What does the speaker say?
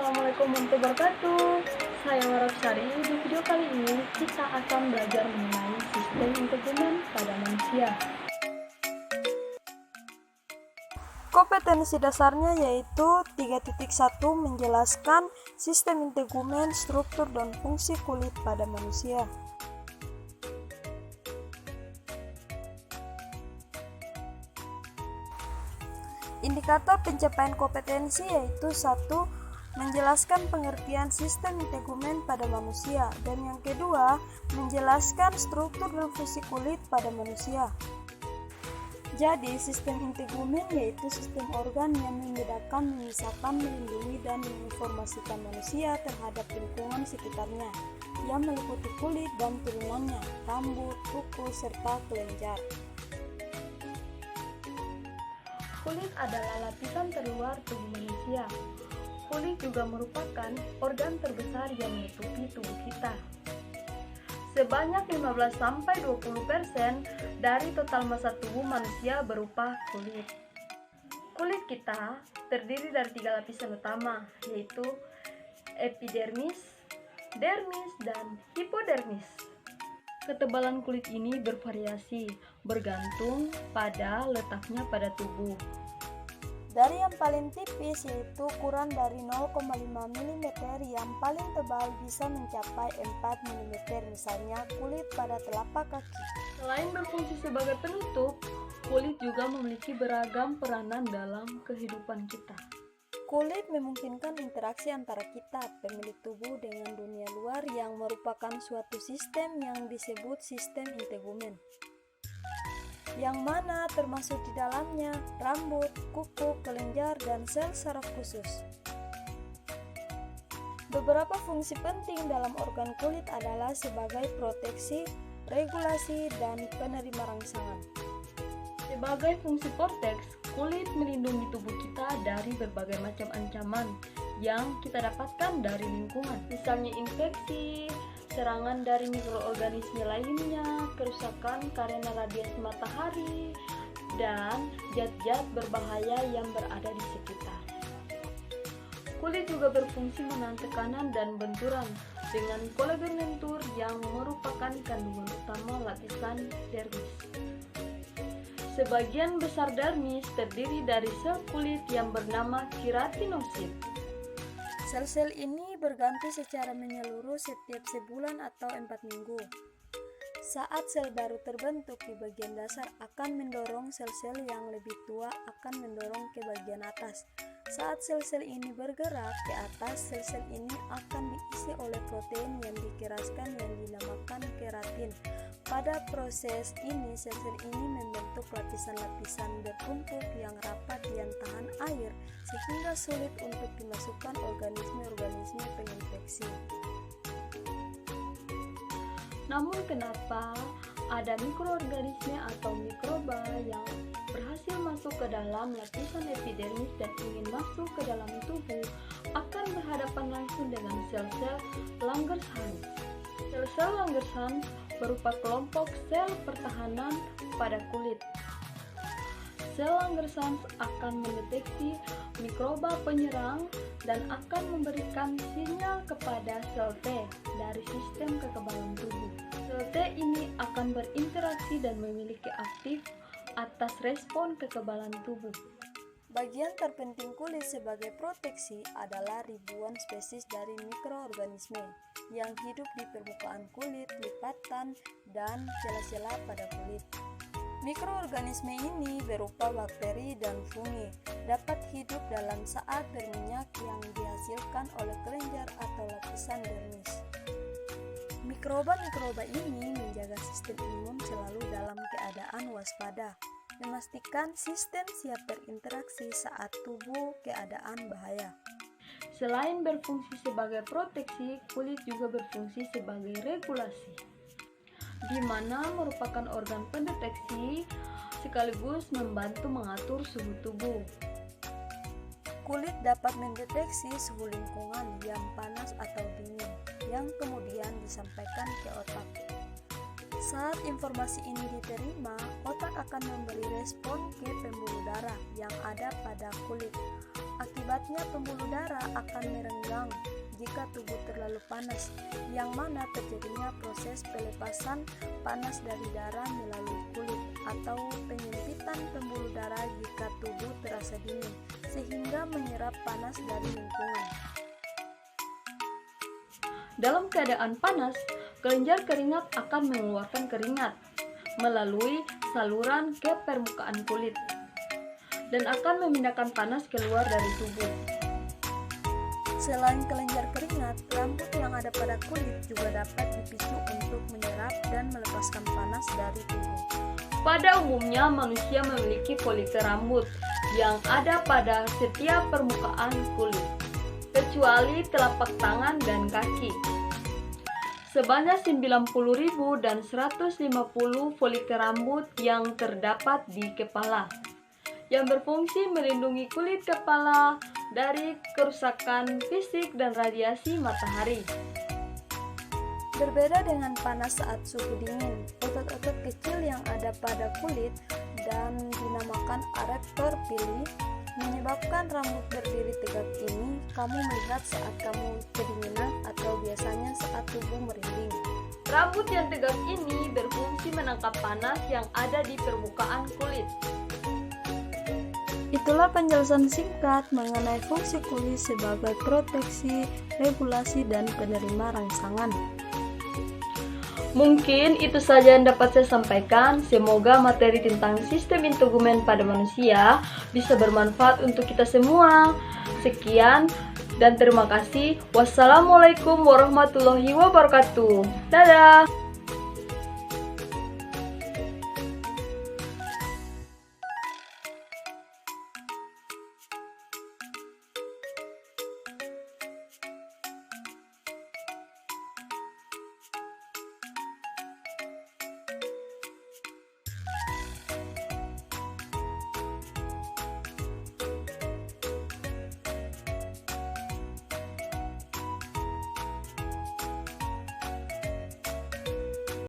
Assalamualaikum warahmatullahi wabarakatuh. Saya Warab Sari. Di video kali ini kita akan belajar mengenai sistem integumen pada manusia. Kompetensi dasarnya yaitu 3.1 menjelaskan sistem integumen, struktur dan fungsi kulit pada manusia. Indikator pencapaian kompetensi yaitu 1. Menjelaskan pengertian sistem integumen pada manusia, dan yang kedua, menjelaskan struktur dan fungsi kulit pada manusia. Jadi, sistem integumen yaitu sistem organ yang membedakan, memisahkan, melindungi, dan menginformasikan manusia terhadap lingkungan sekitarnya, yang meliputi kulit dan turunannya, rambut, kuku, serta kelenjar. Kulit adalah lapisan terluar tubuh manusia. Kulit juga merupakan organ terbesar yang menutupi tubuh kita. Sebanyak 15-20% dari total massa tubuh manusia berupa kulit. Kulit kita terdiri dari 3 lapisan utama, yaitu epidermis, dermis, dan hipodermis. Ketebalan kulit ini bervariasi, bergantung pada letaknya pada tubuh. Dari yang paling tipis yaitu kurang dari 0,5 mm, yang paling tebal bisa mencapai 4 mm, misalnya kulit pada telapak kaki. Selain berfungsi sebagai penutup, kulit juga memiliki beragam peranan dalam kehidupan kita. Kulit memungkinkan interaksi antara kita, pemilik tubuh, dengan dunia luar yang merupakan suatu sistem yang disebut sistem integumen, yang mana termasuk di dalamnya rambut, kuku, kelenjar, dan sel saraf khusus. Beberapa fungsi penting dalam organ kulit adalah sebagai proteksi, regulasi, dan penerima rangsangan. Sebagai fungsi proteks, kulit melindungi tubuh kita dari berbagai macam ancaman yang kita dapatkan dari lingkungan, misalnya infeksi, serangan dari mikroorganisme lainnya, kerusakan karena radiasi matahari, dan zat-zat berbahaya yang berada di sekitar. Kulit juga berfungsi menahan tekanan dan benturan dengan kolagen lentur yang merupakan kandungan utama lapisan dermis. Sebagian besar dermis terdiri dari sel kulit yang bernama keratinosit. Sel-sel ini berganti secara menyeluruh setiap sebulan atau 4 minggu. Saat sel baru terbentuk di bagian dasar akan mendorong sel-sel yang lebih tua akan mendorong ke bagian atas. Saat sel-sel ini bergerak ke atas, sel-sel ini akan diisi oleh protein yang dikeraskan yang dinamakan keratin. Pada proses ini, sel-sel ini membentuk lapisan-lapisan bertumpuk yang rapat yang tahan air sehingga sulit untuk dimasukkan organisme-organisme penginfeksi. Namun kenapa ada mikroorganisme atau mikroba yang berhasil masuk ke dalam lapisan epidermis dan ingin masuk ke dalam tubuh akan berhadapan langsung dengan sel-sel Langerhans. Sel-sel Langerhans berupa kelompok sel pertahanan pada kulit. Sel Langerhans akan mendeteksi mikroba penyerang dan akan memberikan sinyal kepada sel T dari sistem kekebalan tubuh. Sel T ini akan berinteraksi dan memiliki aktif atas respon kekebalan tubuh. Bagian terpenting kulit sebagai proteksi adalah ribuan spesies dari mikroorganisme yang hidup di permukaan kulit, lipatan, dan sela-sela pada kulit. Mikroorganisme ini berupa bakteri dan fungi, dapat hidup dalam saat berminyak yang dihasilkan oleh kelenjar atau lapisan dermis. Mikroba-mikroba ini menjaga sistem imun selalu dalam keadaan waspada, memastikan sistem siap berinteraksi saat tubuh keadaan bahaya. Selain berfungsi sebagai proteksi, kulit juga berfungsi sebagai regulasi, di mana merupakan organ pendeteksi sekaligus membantu mengatur suhu tubuh. Kulit dapat mendeteksi suhu lingkungan yang panas atau dingin, yang kemudian disampaikan ke otak. Saat informasi ini diterima, otak akan memberi respon ke pembuluh darah yang ada pada kulit. Akibatnya pembuluh darah akan merenggang jika tubuh terlalu panas, yang mana terjadinya proses pelepasan panas dari darah melalui kulit atau penyempitan pembuluh darah jika tubuh terasa dingin, sehingga menyerap panas dari lingkungan. Dalam keadaan panas, kelenjar keringat akan mengeluarkan keringat melalui saluran ke permukaan kulit dan akan memindahkan panas keluar dari tubuh. Selain kelenjar keringat, rambut yang ada pada kulit juga dapat dipicu untuk menyerap dan melepaskan panas dari tubuh. Pada umumnya, manusia memiliki folikel rambut yang ada pada setiap permukaan kulit, kecuali telapak tangan dan kaki. Sebanyak 90.000 dan 150 folikel rambut yang terdapat di kepala, yang berfungsi melindungi kulit kepala dari kerusakan fisik dan radiasi matahari. Berbeda dengan panas saat suhu dingin, otot-otot kecil yang ada pada kulit dan dinamakan erektor pili menyebabkan rambut berdiri tegak. Ini kamu melihat saat kamu kedinginan atau biasanya saat tubuh merinding. Rambut yang tegak ini berfungsi menangkap panas yang ada di permukaan kulit. Itulah penjelasan singkat mengenai fungsi kulit sebagai proteksi, regulasi, dan penerima rangsangan. Mungkin itu saja yang dapat saya sampaikan. Semoga materi tentang sistem integumen pada manusia bisa bermanfaat untuk kita semua. Sekian dan terima kasih. Wassalamualaikum warahmatullahi wabarakatuh. Dadah.